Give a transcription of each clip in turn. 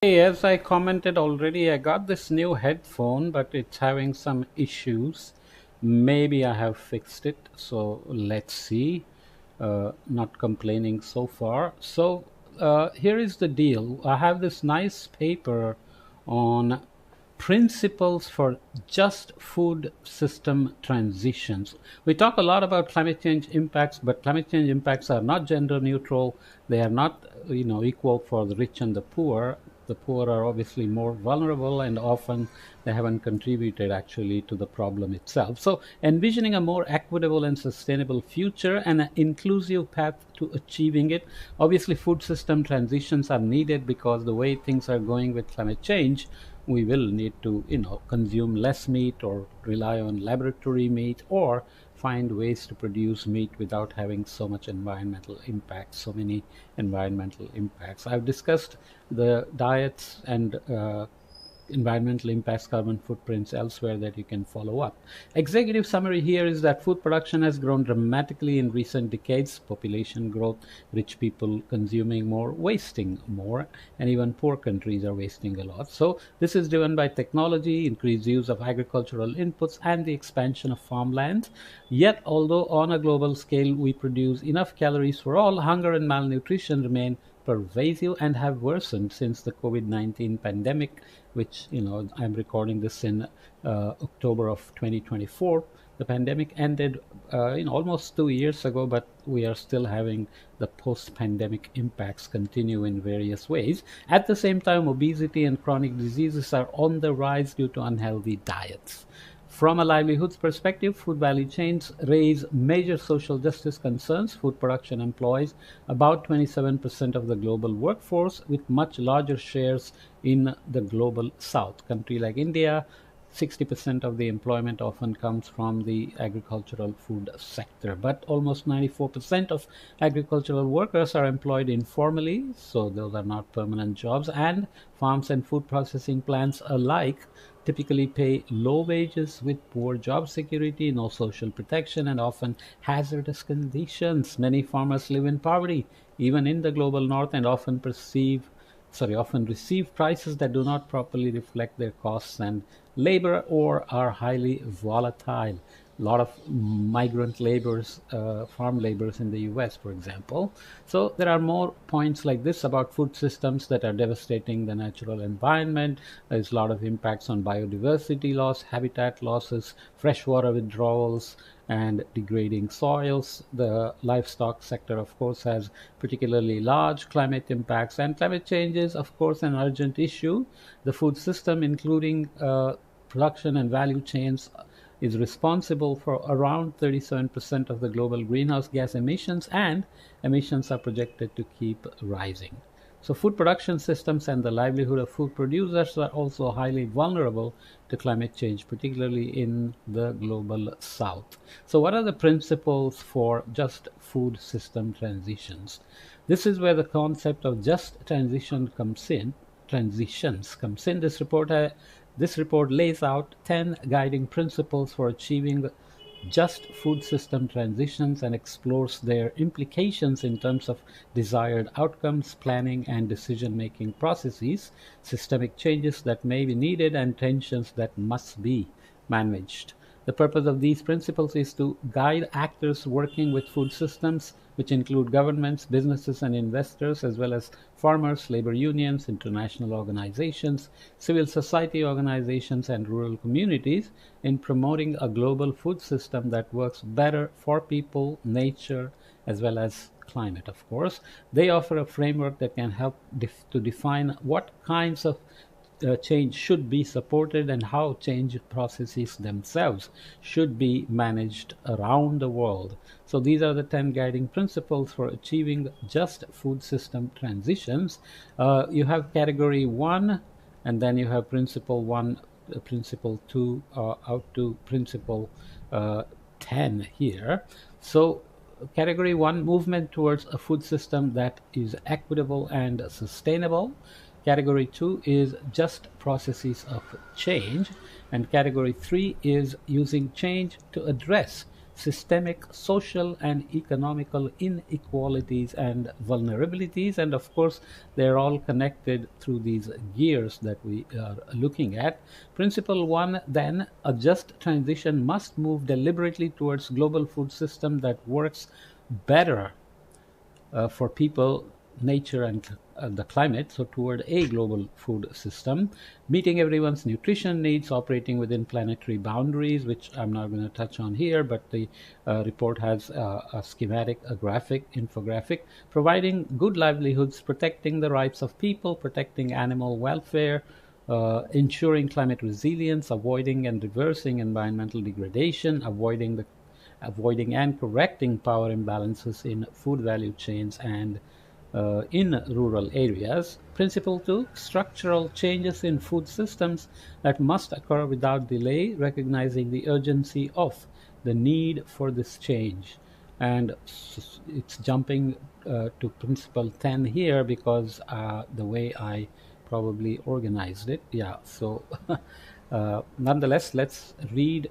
Hey, as I commented already, I got this new headphone, but it's having some issues. Maybe I have fixed it, so let's see. Not complaining so far. Here is the deal. I have this nice paper on principles for just food system transitions. We talk a lot about climate change impacts, but climate change impacts are not gender neutral. They are not, equal for the rich and the poor. The poor are obviously more vulnerable, and often they haven't contributed actually to the problem itself. So, envisioning a more equitable and sustainable future and an inclusive path to achieving it. Obviously, food system transitions are needed because the way things are going with climate change, we will need to consume less meat or rely on laboratory meat or find ways to produce meat without having so much environmental impact, so many environmental impacts. I've discussed the diets and environmental impacts, carbon footprints elsewhere that you can follow up. Executive summary here is that food production has grown dramatically in recent decades. Population growth, rich people consuming more, wasting more, and even poor countries are wasting a lot. So this is driven by technology, increased use of agricultural inputs, and the expansion of farmland. Yet, although on a global scale we produce enough calories for all, hunger and malnutrition remain pervasive and have worsened since the COVID-19 pandemic, which, I'm recording this in October of 2024. The pandemic ended, almost 2 years ago, but we are still having the post-pandemic impacts continue in various ways. At the same time, obesity and chronic diseases are on the rise due to unhealthy diets. From a livelihoods perspective, food value chains raise major social justice concerns. Food production employs about 27% of the global workforce, with much larger shares in the global south. Country like India, 60% of the employment often comes from the agricultural food sector, but almost 94% of agricultural workers are employed informally, so those are not permanent jobs, and farms and food processing plants alike typically pay low wages with poor job security, no social protection, and often hazardous conditions. Many farmers live in poverty, even in the global north, and often receive prices that do not properly reflect their costs and labor or are highly volatile. A lot of migrant laborers, farm laborers in the US, for example. So there are more points like this about food systems that are devastating the natural environment. There's a lot of impacts on biodiversity loss, habitat losses, freshwater withdrawals, and degrading soils. The livestock sector, of course, has particularly large climate impacts, and climate change is, of course, an urgent issue. The food system, including production and value chains, is responsible for around 37% of the global greenhouse gas emissions, and emissions are projected to keep rising. So, food production systems and the livelihood of food producers are also highly vulnerable to climate change, particularly in the global south. So, what are the principles for just food system transitions? This is where the concept of just transition comes in. Transitions comes in. This report lays out 10 guiding principles for achieving just food system transitions and explores their implications in terms of desired outcomes, planning and decision making processes, systemic changes that may be needed, and tensions that must be managed. The purpose of these principles is to guide actors working with food systems, which include governments, businesses, and investors, as well as farmers, labor unions, international organizations, civil society organizations, and rural communities, in promoting a global food system that works better for people, nature, as well as climate, of course. They offer a framework that can help to define what kinds of change should be supported and how change processes themselves should be managed around the world. So, these are the 10 guiding principles for achieving just food system transitions. You have category 1, and then you have principle 1, principle 2, out to principle 10 here. So, category 1, movement towards a food system that is equitable and sustainable. Category 2 is just processes of change. And category 3 is using change to address systemic social and economical inequalities and vulnerabilities. And of course, they're all connected through these gears that we are looking at. Principle one then, a just transition must move deliberately towards global food system that works better for people, nature, and the climate, so toward a global food system, meeting everyone's nutrition needs, operating within planetary boundaries, which I'm not going to touch on here, but the report has a schematic, a graphic, infographic, providing good livelihoods, protecting the rights of people, protecting animal welfare, ensuring climate resilience, avoiding and reversing environmental degradation, avoiding and correcting power imbalances in food value chains and in rural areas. Principle 2, structural changes in food systems that must occur without delay, recognizing the urgency of the need for this change. And it's jumping to principle 10 here because the way I probably organized it. Yeah, so nonetheless, let's read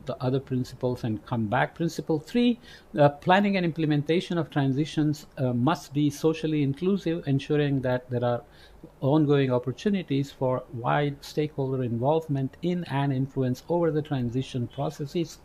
the other principles and come back. Principle 3, planning and implementation of transitions must be socially inclusive, ensuring that there are ongoing opportunities for wide stakeholder involvement in and influence over the transition processes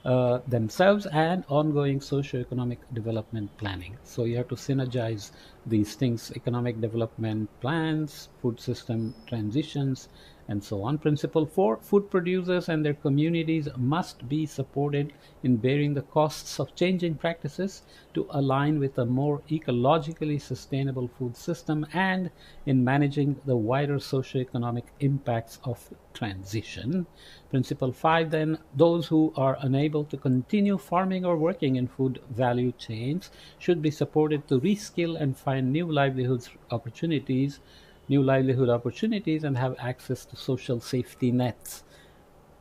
themselves and ongoing socio-economic development planning. So you have to synergize these things: economic development plans, food system transitions, and so on. Principle 4, food producers and their communities must be supported in bearing the costs of changing practices to align with a more ecologically sustainable food system and in managing the wider socio-economic impacts of transition. Principle 5, then, those who are unable to continue farming or working in food value chains should be supported to reskill and find new livelihood opportunities and have access to social safety nets.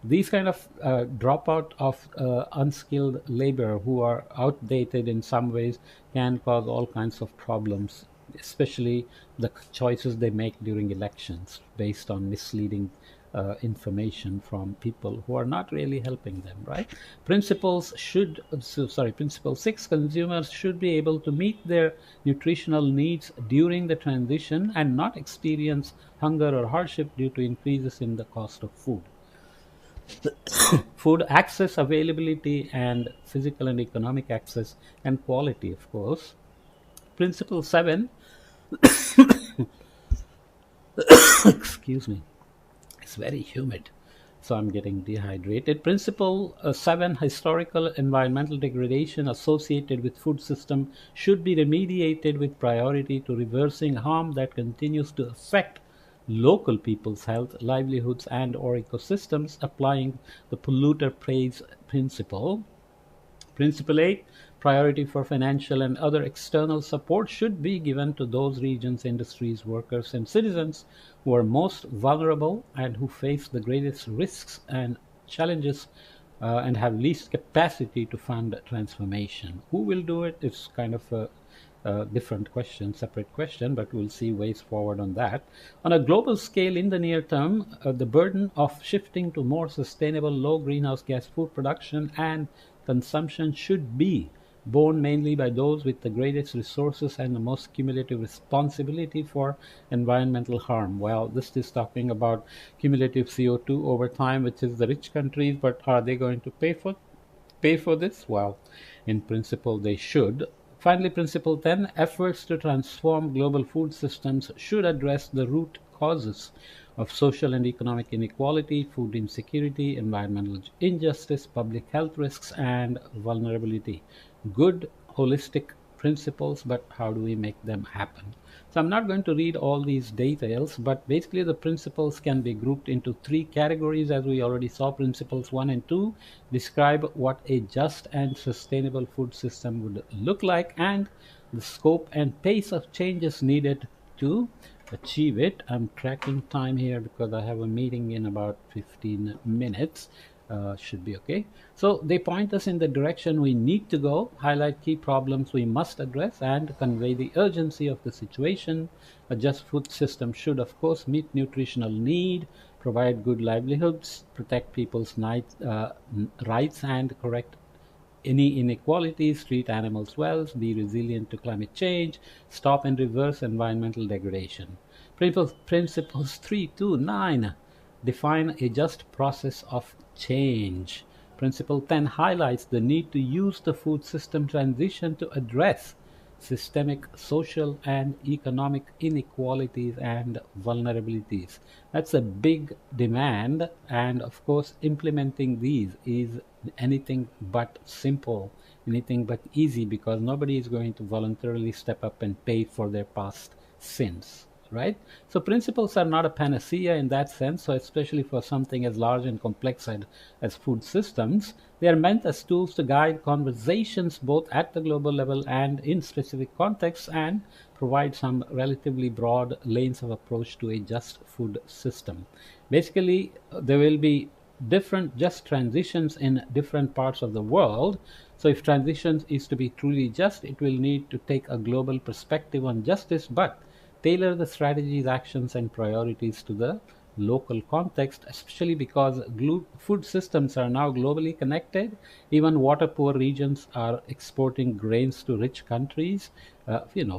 These kind of dropout of unskilled labor who are outdated in some ways can cause all kinds of problems, especially the choices they make during elections based on misleading information from people who are not really helping them, right? Principle 6, consumers should be able to meet their nutritional needs during the transition and not experience hunger or hardship due to increases in the cost of food. Food access, availability, and physical and economic access, and quality, of course. Principle 7, excuse me, it's very humid, so I'm getting dehydrated. Principle 7, historical environmental degradation associated with food system should be remediated with priority to reversing harm that continues to affect local people's health, livelihoods, and or ecosystems, applying the polluter pays principle. Principle 8, priority for financial and other external support should be given to those regions, industries, workers, and citizens who are most vulnerable and who face the greatest risks and challenges and have least capacity to fund transformation. Who will do it is kind of a different question, separate question, but we'll see ways forward on that. On a global scale, in the near term, the burden of shifting to more sustainable, low greenhouse gas food production and consumption should be borne mainly by those with the greatest resources and the most cumulative responsibility for environmental harm. Well, this is talking about cumulative CO2 over time, which is the rich countries, but are they going to pay for this? Well, in principle, they should. Finally, principle 10, efforts to transform global food systems should address the root causes of social and economic inequality, food insecurity, environmental injustice, public health risks, and vulnerability. Good holistic principles, but how do we make them happen? So I'm not going to read all these details, but basically the principles can be grouped into three categories, as we already saw. Principles 1 and 2 describe what a just and sustainable food system would look like and the scope and pace of changes needed to achieve it. I'm tracking time here because I have a meeting in about 15 minutes. Should be okay. So they point us in the direction we need to go, highlight key problems we must address, and convey the urgency of the situation. A just food system should, of course, meet nutritional need, provide good livelihoods, protect people's rights, and correct any inequalities, treat animals well, be resilient to climate change, stop and reverse environmental degradation. Principles 3 to 9 define a just process of change. Principle 10 highlights the need to use the food system transition to address systemic social and economic inequalities and vulnerabilities. That's a big demand, and of course, implementing these is anything but simple, anything but easy, because nobody is going to voluntarily step up and pay for their past sins, right? So principles are not a panacea in that sense. So especially for something as large and complex as food systems, they are meant as tools to guide conversations both at the global level and in specific contexts, and provide some relatively broad lanes of approach to a just food system. Basically, there will be different just transitions in different parts of the world. So if transitions is to be truly just, it will need to take a global perspective on justice, but tailor the strategies, actions, and priorities to the local context, especially because food systems are now globally connected. Even water poor regions are exporting grains to rich countries,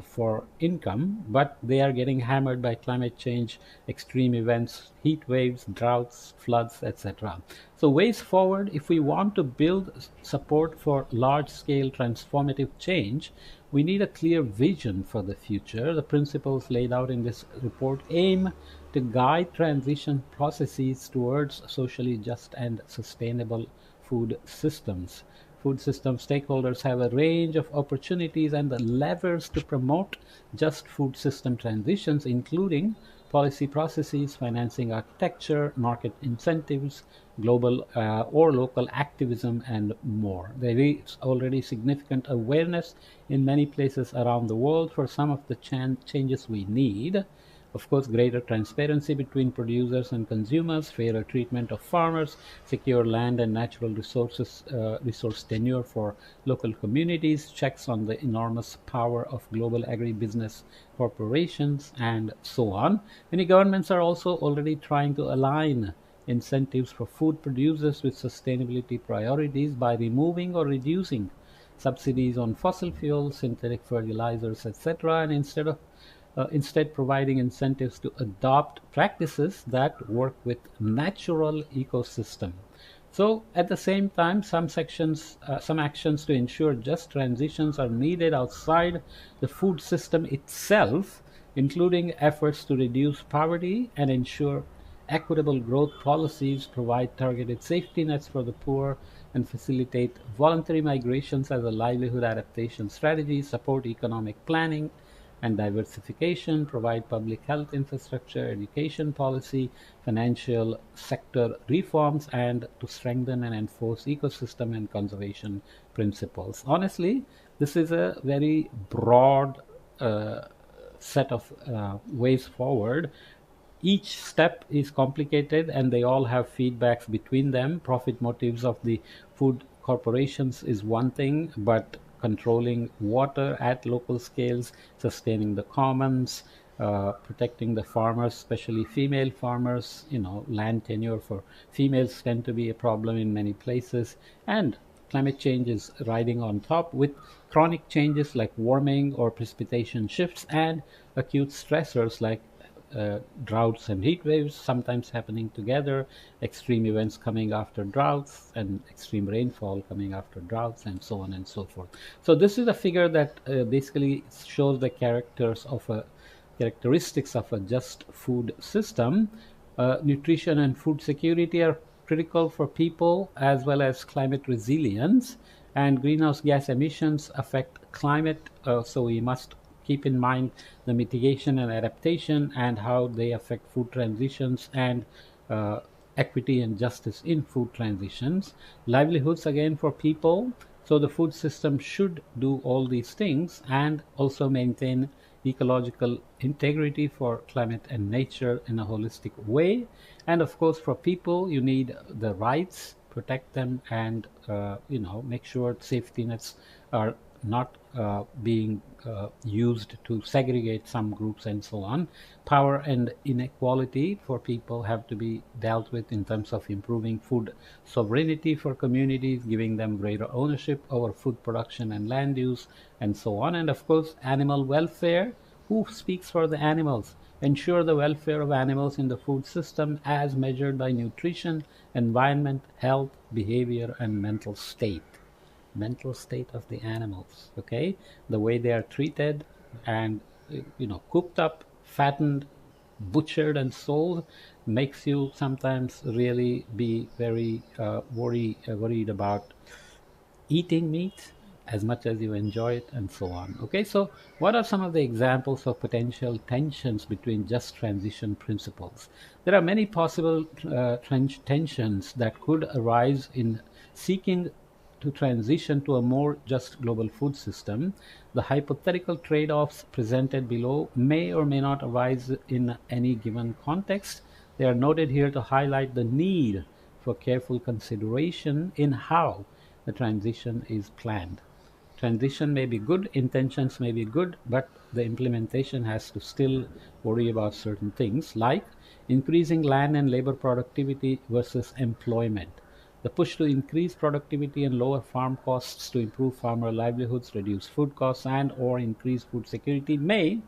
for income, but they are getting hammered by climate change, extreme events, heat waves, droughts, floods, etc. So, ways forward, if we want to build support for large scale transformative change, we need a clear vision for the future. The principles laid out in this report aim to guide transition processes towards socially just and sustainable food systems. Food system stakeholders have a range of opportunities and the levers to promote just food system transitions, including policy processes, financing architecture, market incentives, global or local activism, and more. There is already significant awareness in many places around the world for some of the changes we need. Of course, greater transparency between producers and consumers, fairer treatment of farmers, secure land and natural resource tenure for local communities, checks on the enormous power of global agribusiness corporations, and so on. Many governments are also already trying to align incentives for food producers with sustainability priorities by removing or reducing subsidies on fossil fuels, synthetic fertilizers, etc., and instead providing incentives to adopt practices that work with natural ecosystem. So at the same time, some actions to ensure just transitions are needed outside the food system itself, including efforts to reduce poverty and ensure equitable growth policies, provide targeted safety nets for the poor, and facilitate voluntary migrations as a livelihood adaptation strategy, support economic planning and diversification, provide public health infrastructure, education policy, financial sector reforms, and to strengthen and enforce ecosystem and conservation principles. Honestly, this is a very broad set of ways forward. Each step is complicated and they all have feedbacks between them. Profit motives of the food corporations is one thing, but controlling water at local scales, sustaining the commons, protecting the farmers, especially female farmers, land tenure for females tend to be a problem in many places, and climate change is riding on top with chronic changes like warming or precipitation shifts and acute stressors like droughts and heat waves sometimes happening together, extreme events coming after droughts, and extreme rainfall coming after droughts, and so on and so forth. So this is a figure that basically shows the characteristics of a just food system. Nutrition and food security are critical for people as well as climate resilience, and greenhouse gas emissions affect climate, so we must keep in mind the mitigation and adaptation and how they affect food transitions and equity and justice in food transitions. Livelihoods again for people. So the food system should do all these things and also maintain ecological integrity for climate and nature in a holistic way. And of course, for people, you need the rights, protect them, and make sure safety nets are not being used to segregate some groups and so on. Power and inequality for people have to be dealt with in terms of improving food sovereignty for communities, giving them greater ownership over food production and land use, and so on. And of course, animal welfare. Who speaks for the animals? Ensure the welfare of animals in the food system as measured by nutrition, environment, health, behavior, and mental state of the animals. Okay, the way they are treated and cooked up, fattened, butchered, and sold makes you sometimes really be very worried about eating meat as much as you enjoy it, and so on. Okay, so what are some of the examples of potential tensions between just transition principles? There are many possible tensions that could arise in seeking to transition to a more just global food system. The hypothetical trade offs presented below may or may not arise in any given context. They are noted here to highlight the need for careful consideration in how the transition is planned. Transition may be good, intentions may be good, but the implementation has to still worry about certain things like increasing land and labor productivity versus employment. The push to increase productivity and lower farm costs to improve farmer livelihoods, reduce food costs, and or increase food security may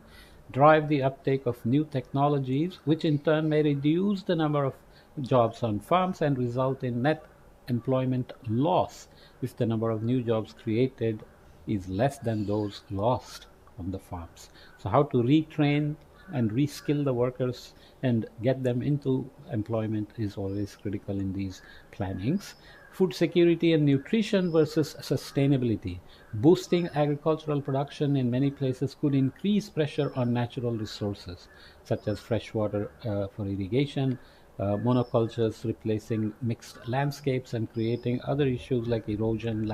drive the uptake of new technologies, which in turn may reduce the number of jobs on farms and result in net employment loss if the number of new jobs created is less than those lost on the farms. So, how to retrain and reskill the workers and get them into employment is always critical in these plannings. Food security and nutrition versus sustainability. Boosting agricultural production in many places could increase pressure on natural resources, such as fresh water for irrigation, monocultures replacing mixed landscapes, and creating other issues like erosion,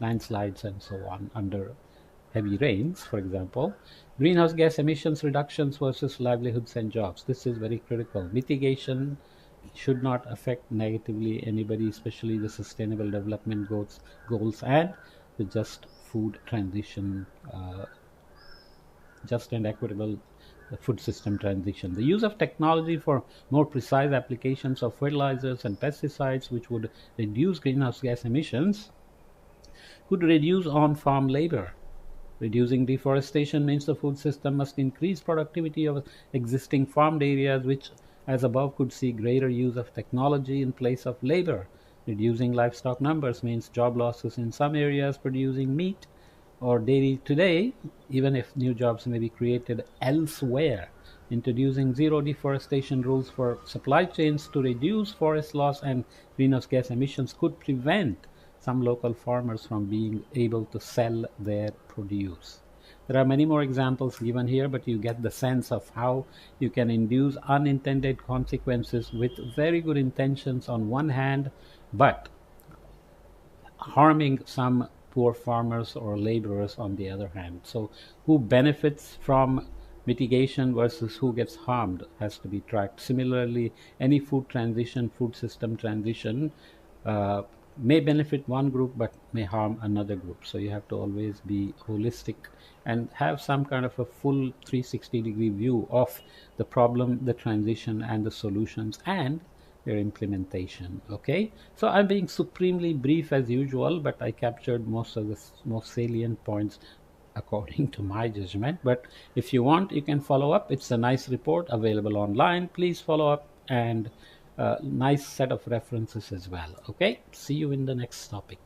landslides, and so on under heavy rains, for example. Greenhouse gas emissions reductions versus livelihoods and jobs. This is very critical. Mitigation should not affect negatively anybody, especially the sustainable development goals and the just food transition, just and equitable food system transition. The use of technology for more precise applications of fertilizers and pesticides, which would reduce greenhouse gas emissions, could reduce on farm labor. Reducing deforestation means the food system must increase productivity of existing farmed areas, which, as above, could see greater use of technology in place of labor. Reducing livestock numbers means job losses in some areas producing meat or dairy today, even if new jobs may be created elsewhere. Introducing zero deforestation rules for supply chains to reduce forest loss and greenhouse gas emissions could prevent some local farmers from being able to sell their produce. There are many more examples given here, but you get the sense of how you can induce unintended consequences with very good intentions on one hand, but harming some poor farmers or laborers on the other hand. So, who benefits from mitigation versus who gets harmed has to be tracked. Similarly, any food system transition uh, may benefit one group but may harm another group. So you have to always be holistic and have some kind of a full 360-degree view of the problem, the transition, and the solutions and their implementation. Okay, so I'm being supremely brief as usual, but I captured most of the most salient points according to my judgment. But if you want, you can follow up. It's a nice report available online. Please follow up, and nice set of references as well. Okay, see you in the next topic.